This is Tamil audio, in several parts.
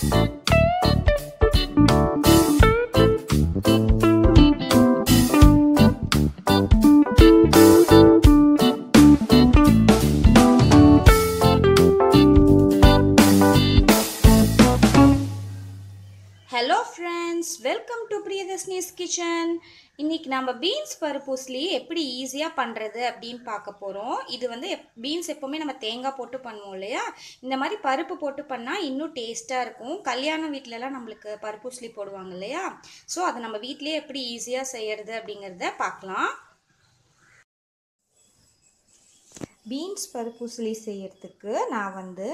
Hello friends, welcome to Priyadashini's kitchen. இன்னைக்கு நம்ம பீன்ஸ் பருப்புஸ்லி எப்படி ஈஸியா பண்றது அப்படினு பார்க்க போறோம். இது வந்து பீன்ஸ் எப்பவுமே நம்ம தேங்காய் போட்டு பண்ணுவோம் இல்லையா? இந்த மாதிரி பருப்பு போட்டு பண்ணா இன்னும் டேஸ்டா இருக்கும். கல்யாண வீட்ல எல்லாம் நமக்கு பருப்புஸ்லி போடுவாங்க இல்லையா? சோ அதை நம்ம வீட்லயே எப்படி ஈஸியா செய்யறது அப்படிங்கறத பார்க்கலாம். பீன்ஸ் பருப்புஸ்லி செய்யறதுக்கு நான் வந்து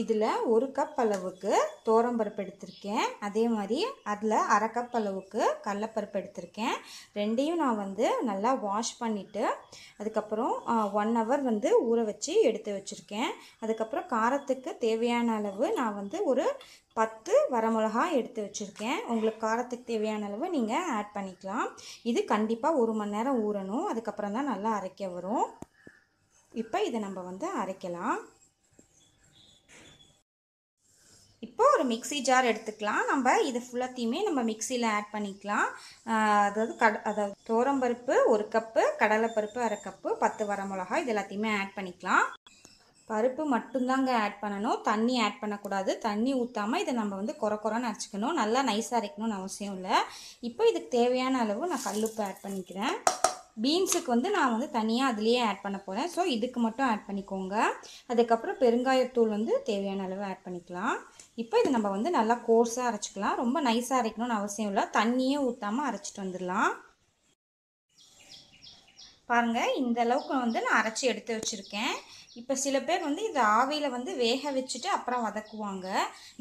இதில் 1 கப் அளவுக்கு தோரம்பருப்பு எடுத்திருக்கேன். அதே மாதிரி அதில் 1/2 கப் அளவுக்கு கடலைப்பருப்பு எடுத்திருக்கேன். ரெண்டையும் நான் வந்து நல்லா வாஷ் பண்ணிவிட்டு அதுக்கப்புறம் 1 ஹவர் வந்து ஊற வச்சு எடுத்து வச்சுருக்கேன். அதுக்கப்புறம் காரத்துக்கு தேவையான அளவு நான் வந்து ஒரு 10 வரமிளகாய் எடுத்து வச்சுருக்கேன். உங்களுக்கு காரத்துக்கு தேவையான அளவு நீங்கள் ஆட் பண்ணிக்கலாம். இது கண்டிப்பாக 1 மணி நேரம் ஊறணும். அதுக்கப்புறம் தான் நல்லா அரைக்க வரும். இப்போ இதை நம்ம வந்து அரைக்கலாம். இப்போ ஒரு மிக்ஸி ஜார் எடுத்துக்கலாம். நம்ம இது ஃபுல்லாத்தையுமே நம்ம மிக்ஸியில் ஆட் பண்ணிக்கலாம். அதாவது தோரம்பருப்பு 1 கப்பு, கடலைப்பருப்பு 1/2 கப்பு, 10 வரமிளகாய் இது எல்லாத்தையுமே ஆட் பண்ணிக்கலாம். பருப்பு மட்டும்தாங்க ஆட் பண்ணணும், தண்ணி ஆட் பண்ணக்கூடாது. தண்ணி ஊற்றாமல் இதை நம்ம வந்து கொரன்னு அரைச்சிக்கணும். நல்லா நைஸாக அரைக்கணும்னு அவசியம் இல்லை. இப்போ இதுக்கு தேவையான அளவு நான் கல்லுப்பு ஆட் பண்ணிக்கிறேன். பீன்ஸுக்கு வந்து நான் வந்து தனியாக அதுலேயே ஆட் பண்ண போகிறேன். ஸோ இதுக்கு மட்டும் ஆட் பண்ணிக்கோங்க. அதுக்கப்புறம் பெருங்காயத்தூள் வந்து தேவையான அளவு ஆட் பண்ணிக்கலாம். இப்போ இது நம்ம வந்து நல்லா கோர்ஸாக அரைச்சிக்கலாம். ரொம்ப நைஸாக அரைக்கணும்னு அவசியம் இல்லை. தண்ணியே ஊற்றாமல் அரைச்சிட்டு வந்துடலாம். பாருங்கள், இந்த அளவுக்கு வந்து நான் அரைச்சி எடுத்து வச்சுருக்கேன். இப்போ சில பேர் வந்து இதை ஆவியில் வந்து வேக வச்சுட்டு அப்புறம் வதக்குவாங்க.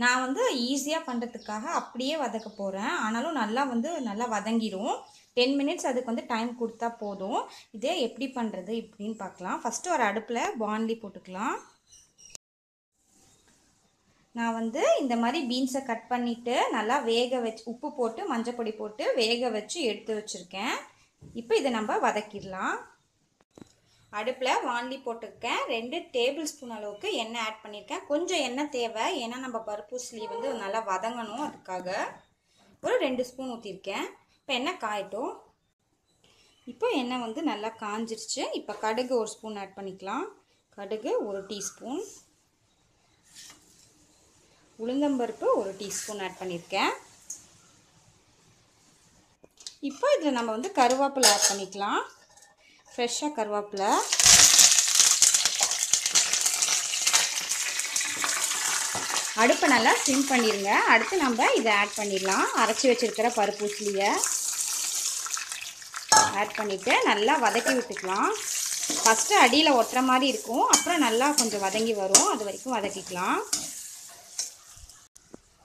நான் வந்து ஈஸியாக பண்ணுறதுக்காக அப்படியே வதக்க போகிறேன். ஆனாலும் நல்லா வதங்கிடும். 10 மினிட்ஸ் அதுக்கு வந்து டைம் கொடுத்தா போதும். இதே எப்படி பண்ணுறது இப்படின்னு பார்க்கலாம். ஃபஸ்ட்டு ஒரு அடுப்பில் பாண்ட்லி போட்டுக்கலாம். நான் வந்து இந்த மாதிரி பீன்ஸை கட் பண்ணிவிட்டு நல்லா வேக வச்சு உப்பு போட்டு மஞ்சள் பொடி போட்டு வேக வச்சு எடுத்து வச்சுருக்கேன். இப்போ இதை நம்ம வதக்கிடலாம். அடுப்பில் வாண்டி போட்டிருக்கேன். 2 டேபிள் ஸ்பூன் அளவுக்கு எண்ணெய் ஆட் பண்ணியிருக்கேன். கொஞ்சம் எண்ணெய் தேவை, ஏன்னா நம்ம பருப்புஸ்லி வந்து நல்லா வதங்கணும். அதுக்காக ஒரு 2 ஸ்பூன் ஊற்றிருக்கேன். இப்போ எண்ணெய் காயட்டும். இப்போ எண்ணெய் வந்து நல்லா காஞ்சிருச்சு. இப்போ கடுகு 1 ஸ்பூன் ஆட் பண்ணிக்கலாம். கடுகு 1 டீஸ்பூன், உளுந்தம்பருப்பு 1 டீஸ்பூன் ஆட் பண்ணியிருக்கேன். இப்போ இதில் நம்ம வந்து கருவேப்பிலை ஆட் பண்ணிக்கலாம். ஃப்ரெஷ்ஷாக கருவேப்பிலை. அடுப்பை நல்லா சிம் பண்ணிடுங்க. அடுத்து நம்ம இதை ஆட் பண்ணிடலாம். அரைச்சி வச்சுருக்கிற பருப்புஸ்லியை ஆட் பண்ணிவிட்டு நல்லா வதக்கி விட்டுக்கலாம். ஃபஸ்ட்டு அடியில் ஒட்டுற மாதிரி இருக்கும், அப்புறம் நல்லா கொஞ்சம் வதங்கி வரும். அது வரைக்கும் வதக்கிக்கலாம்.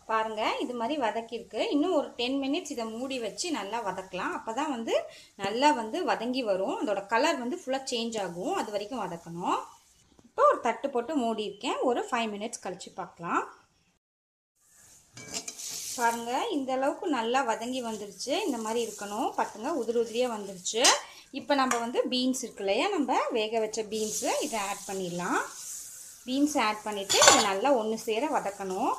பாருங்கள், இது மாதிரி வதக்கிருக்கு. இன்னும் ஒரு 10 மினிட்ஸ் இதை மூடி வச்சு நல்லா வதக்கலாம். அப்போ தான் வந்து நல்லா வந்து வதங்கி வரும். அதோட கலர் வந்து ஃபுல்லாக சேஞ்ச் ஆகும். அது வரைக்கும் வதக்கணும். இப்போ ஒரு தட்டு போட்டு மூடி இருக்கேன். ஒரு 5 மினிட்ஸ் கழித்து பார்க்கலாம். பாருங்கள், இந்த அளவுக்கு நல்லா வதங்கி வந்துருச்சு. இந்த மாதிரி இருக்கணும். பார்த்துங்க, உதிரியாக வந்துருச்சு. இப்போ நம்ம வந்து பீன்ஸ் இருக்கு இல்லையா, நம்ம வேக வச்ச பீன்ஸு இதை ஆட் பண்ணிடலாம். பீன்ஸை ஆட் பண்ணிவிட்டு இதை நல்லா ஒன்று சேர வதக்கணும்.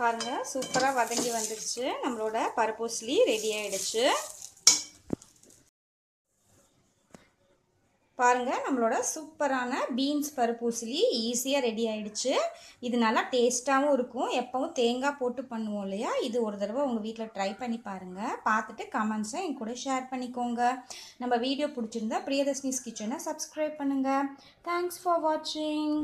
பாருங்கள், சூப்பராக வதங்கி வந்துருச்சு. நம்மளோட பருப்புஸ்லி ரெடி ஆகிடுச்சு. பாருங்கள், நம்மளோட சூப்பரான பீன்ஸ் பருப்புஸ்லி ஈஸியாக ரெடி ஆகிடுச்சு. இது நல்லா டேஸ்ட்டாகவும் இருக்கும். எப்பவும் தேங்காய் போட்டு பண்ணுவோம் இல்லையா? இது ஒரு தடவை உங்கள் வீட்டில் ட்ரை பண்ணி பாருங்கள். பார்த்துட்டு கமெண்ட்ஸை என் கூட ஷேர் பண்ணிக்கோங்க. நம்ம வீடியோ பிடிச்சிருந்தா பிரியதர்ஷினிஸ் கிச்சனை சப்ஸ்கிரைப் பண்ணுங்கள். தேங்க்ஸ் ஃபார் வாட்சிங்.